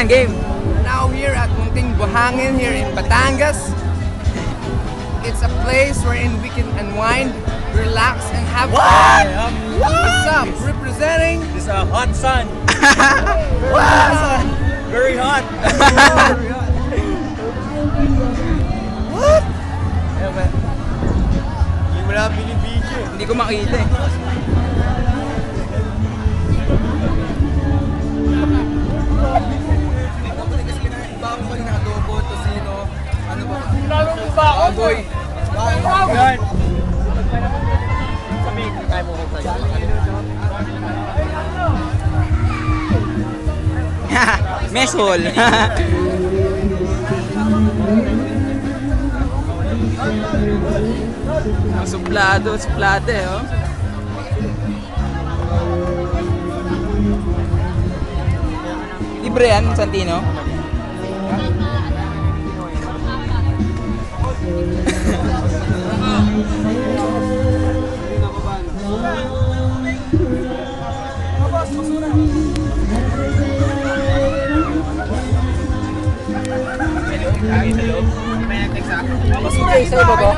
yan, game. Now here at Munting Buhangin here in Batangas. It's a place wherein we can unwind, relax, and have fun. What's up? Representing This is a hot sun. what? Very hot. What? Hindi mo lang binibidyo. Hindi ko makita eh. Baboy. Yan. Sabi, kaya mo ko tayo. Mesol. Suplado, suplate, oh. Libre yan, Santino. Masukay sa iba ba?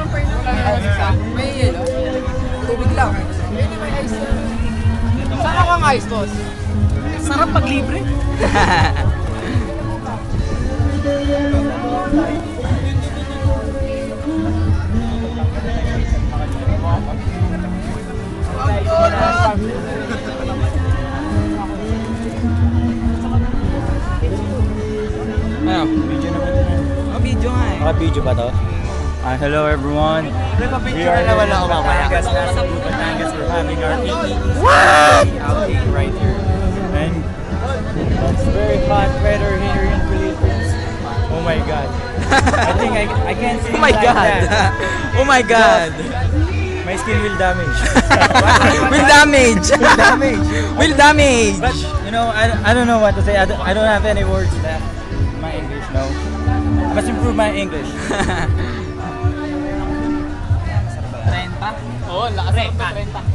May yelo. Tubig lang. Saan ako ang ice, boss? Sarap pag libre. Ano? Oh, video nga eh. Naka-video ba to? Hello everyone. We are in Batangas, Batangas. We're having our outing right here. And it's very hot weather here in Philippines. Oh my god. I think I can't see Oh my like god. that. Oh my god. My skin will damage. Will damage. Will damage. But you know, I don't know what to say. I don't have any words left in my English. No, I must improve my English. 30? Oo, lakas. 30.